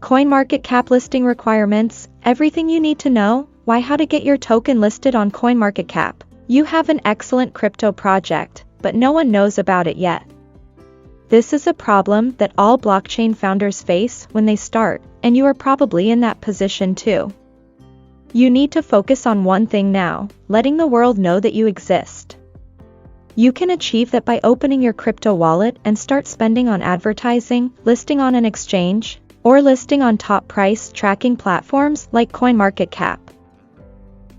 CoinMarketCap listing requirements, everything you need to know, how to get your token listed on CoinMarketCap. You have an excellent crypto project, but no one knows about it yet. This is a problem that all blockchain founders face when they start, and you are probably in that position too. You need to focus on one thing now, letting the world know that you exist. You can achieve that by opening your crypto wallet and start spending on advertising, listing on an exchange, or listing on top price tracking platforms like CoinMarketCap.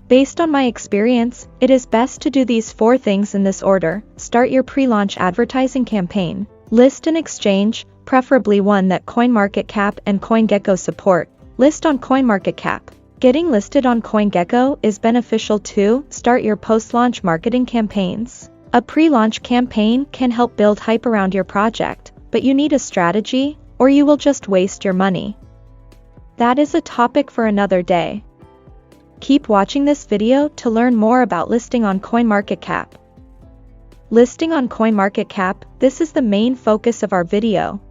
Based on my experience, it is best to do these 4 things in this order. Start your pre-launch advertising campaign. List an exchange, preferably one that CoinMarketCap and CoinGecko support. List on CoinMarketCap. Getting listed on CoinGecko is beneficial too. Start your post-launch marketing campaigns. A pre-launch campaign can help build hype around your project, but you need a strategy, or you will just waste your money. That is a topic for another day. Keep watching this video to learn more about listing on CoinMarketCap. Listing on CoinMarketCap, this is the main focus of our video.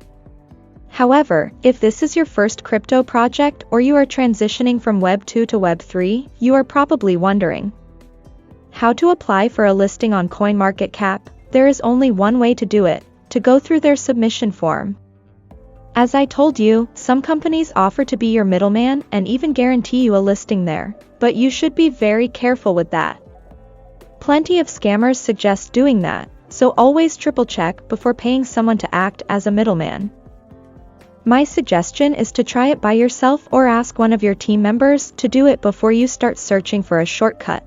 However, if this is your first crypto project or you are transitioning from Web 2 to Web 3, you are probably wondering how to apply for a listing on CoinMarketCap. There is only one way to do it, to go through their submission form. As I told you, some companies offer to be your middleman and even guarantee you a listing there, but you should be very careful with that. Plenty of scammers suggest doing that, so always triple check before paying someone to act as a middleman. My suggestion is to try it by yourself or ask one of your team members to do it before you start searching for a shortcut.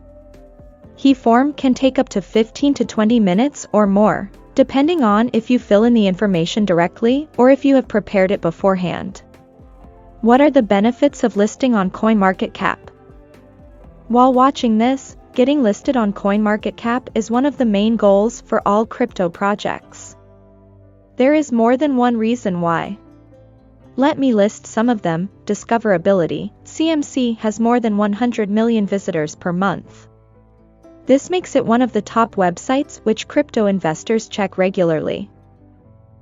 Form can take up to 15 to 20 minutes or more, depending on if you fill in the information directly or if you have prepared it beforehand. What are the benefits of listing on CoinMarketCap? While watching this, getting listed on CoinMarketCap is one of the main goals for all crypto projects. There is more than one reason why. Let me list some of them. Discoverability. CMC has more than 100 million visitors per month. This makes it one of the top websites which crypto investors check regularly.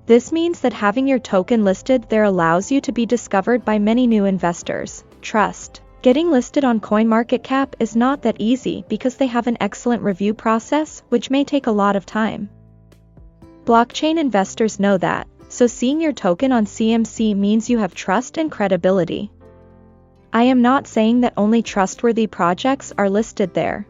This means that having your token listed there allows you to be discovered by many new investors. Trust. Getting listed on CoinMarketCap is not that easy because they have an excellent review process which may take a lot of time. Blockchain investors know that, so seeing your token on CMC means you have trust and credibility. I am not saying that only trustworthy projects are listed there.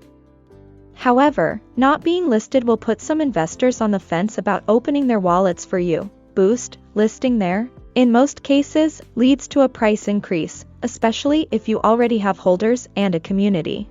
However, not being listed will put some investors on the fence about opening their wallets for you. Boost. Listing there, in most cases, leads to a price increase, especially if you already have holders and a community.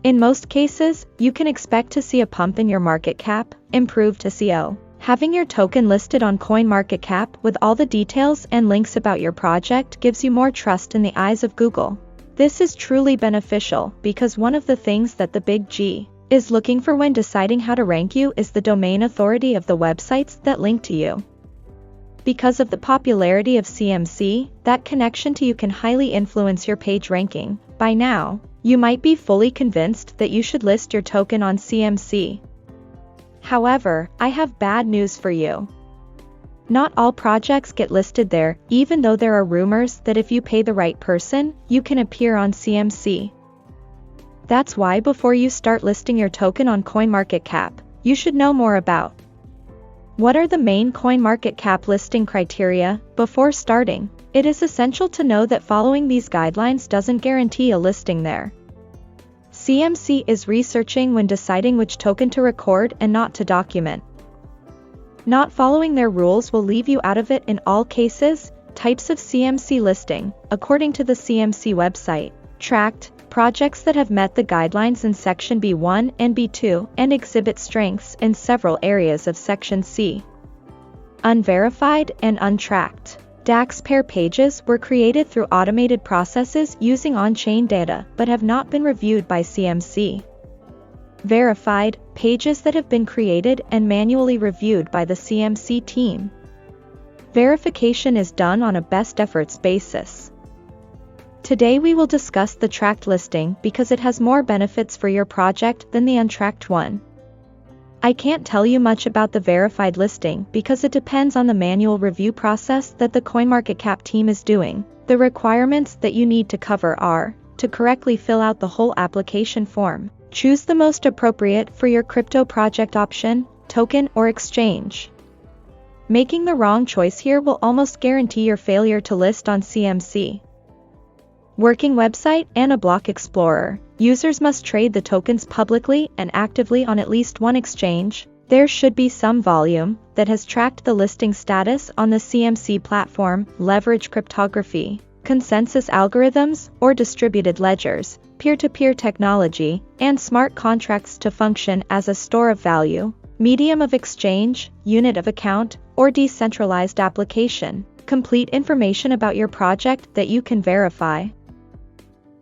In most cases, you can expect to see a pump in your market cap. Improved SEO. Having your token listed on CoinMarketCap with all the details and links about your project gives you more trust in the eyes of Google. This is truly beneficial because one of the things that the Big G is looking for when deciding how to rank you is the domain authority of the websites that link to you. Because of the popularity of CMC, that connection to you can highly influence your page ranking. By now, you might be fully convinced that you should list your token on CMC. However, I have bad news for you. Not all projects get listed there, even though there are rumors that if you pay the right person, you can appear on CMC. That's why before you start listing your token on CoinMarketCap, you should know more about what are the main CoinMarketCap listing criteria. Before starting, it is essential to know that following these guidelines doesn't guarantee a listing there. CMC is researching when deciding which token to record and not to document. Not following their rules will leave you out of it in all cases. Types of CMC listing. According to the CMC website, tracked projects that have met the guidelines in Section B1 and B2 and exhibit strengths in several areas of Section C. Unverified and untracked. DAX pair pages were created through automated processes using on-chain data but have not been reviewed by CMC. Verified pages that have been created and manually reviewed by the CMC team. Verification is done on a best efforts basis. Today we will discuss the tracked listing because it has more benefits for your project than the untracked one. I can't tell you much about the verified listing because it depends on the manual review process that the CoinMarketCap team is doing. The requirements that you need to cover are: to correctly fill out the whole application form, choose the most appropriate for your crypto project option, token, or exchange. Making the wrong choice here will almost guarantee your failure to list on CMC. Working website and a block explorer. Users must trade the tokens publicly and actively on at least one exchange. There should be some volume that has tracked the listing status on the CMC platform. Leverage cryptography, consensus algorithms, or distributed ledgers, peer-to-peer technology, and smart contracts to function as a store of value. Medium of exchange, unit of account, or decentralized application. Complete information about your project that you can verify.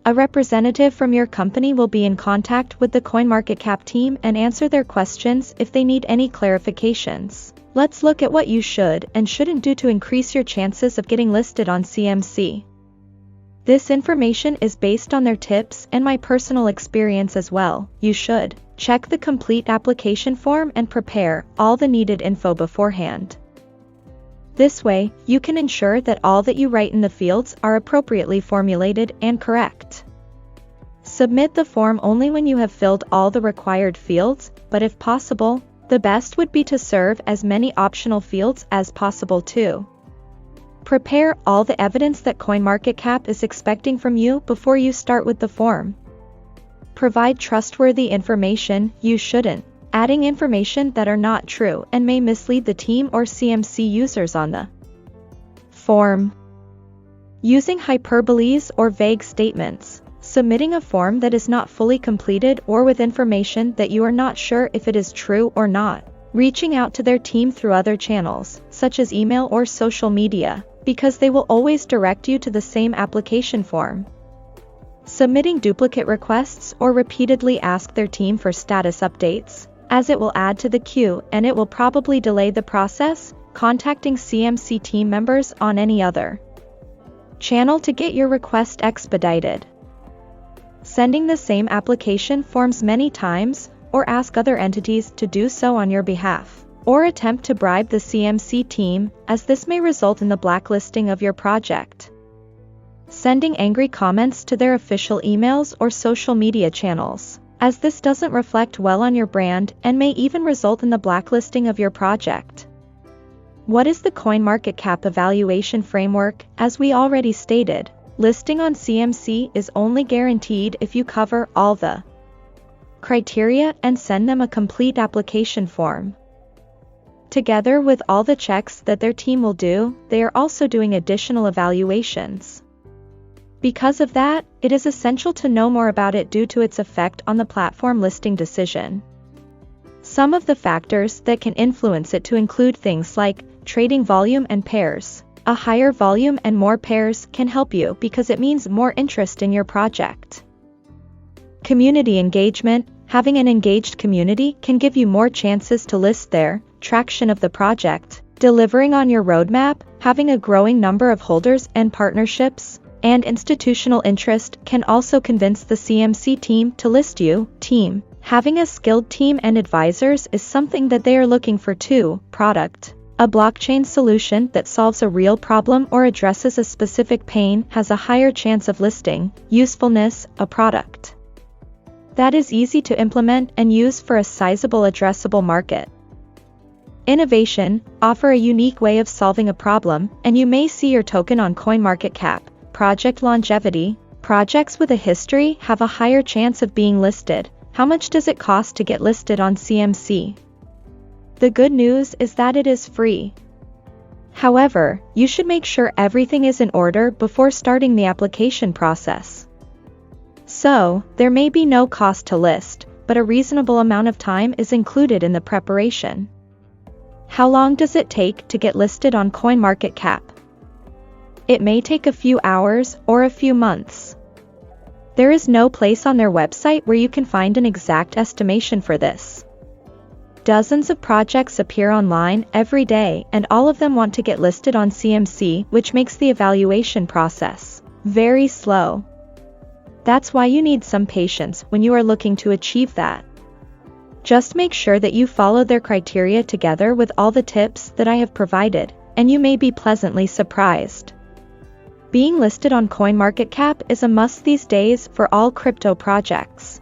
A representative from your company will be in contact with the CoinMarketCap team and answer their questions if they need any clarifications. Let's look at what you should and shouldn't do to increase your chances of getting listed on CMC. This information is based on their tips and my personal experience as well. You should check the complete application form and prepare all the needed info beforehand. This way, you can ensure that all that you write in the fields are appropriately formulated and correct. Submit the form only when you have filled all the required fields, but if possible, the best would be to serve as many optional fields as possible too. Prepare all the evidence that CoinMarketCap is expecting from you before you start with the form. Provide trustworthy information. You shouldn't adding information that are not true and may mislead the team or CMC users on the form. Using hyperboles or vague statements. Submitting a form that is not fully completed or with information that you are not sure if it is true or not. Reaching out to their team through other channels, such as email or social media, because they will always direct you to the same application form. Submitting duplicate requests or repeatedly ask their team for status updates, as it will add to the queue and it will probably delay the process. Contacting CMC team members on any other channel to get your request expedited. Sending the same application forms many times, or ask other entities to do so on your behalf, or attempt to bribe the CMC team, as this may result in the blacklisting of your project. Sending angry comments to their official emails or social media channels, as this doesn't reflect well on your brand and may even result in the blacklisting of your project. What is the CoinMarketCap evaluation framework? As we already stated, listing on CMC is only guaranteed if you cover all the criteria and send them a complete application form. Together with all the checks that their team will do, they are also doing additional evaluations. Because of that, it is essential to know more about it due to its effect on the platform listing decision. Some of the factors that can influence it to include things like trading volume and pairs. A higher volume and more pairs can help you because it means more interest in your project. Community engagement. Having an engaged community can give you more chances to list there. Traction of the project. Delivering on your roadmap. Having a growing number of holders and partnerships and institutional interest can also convince the CMC team to list you. Team. Having a skilled team and advisors is something that they are looking for too. Product. A blockchain solution that solves a real problem or addresses a specific pain has a higher chance of listing. Usefulness. A product that is easy to implement and use for a sizable addressable market. Innovation. Offer a unique way of solving a problem, and you may see your token on CoinMarketCap. Project longevity. Projects with a history have a higher chance of being listed. How much does it cost to get listed on CMC? The good news is that it is free. However, you should make sure everything is in order before starting the application process. So, there may be no cost to list, but a reasonable amount of time is included in the preparation. How long does it take to get listed on CoinMarketCap? It may take a few hours or a few months. There is no place on their website where you can find an exact estimation for this. Dozens of projects appear online every day and all of them want to get listed on CMC, which makes the evaluation process very slow. That's why you need some patience when you are looking to achieve that. Just make sure that you follow their criteria together with all the tips that I have provided, and you may be pleasantly surprised. Being listed on CoinMarketCap is a must these days for all crypto projects.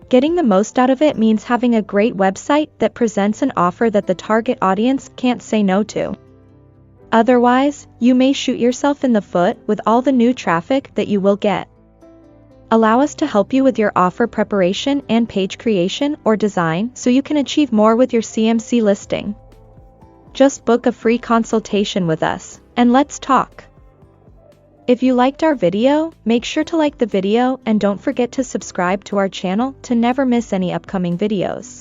Getting the most out of it means having a great website that presents an offer that the target audience can't say no to. Otherwise, you may shoot yourself in the foot with all the new traffic that you will get. Allow us to help you with your offer preparation and page creation or design so you can achieve more with your CMC listing. Just book a free consultation with us, and let's talk. If you liked our video, make sure to like the video and don't forget to subscribe to our channel to never miss any upcoming videos.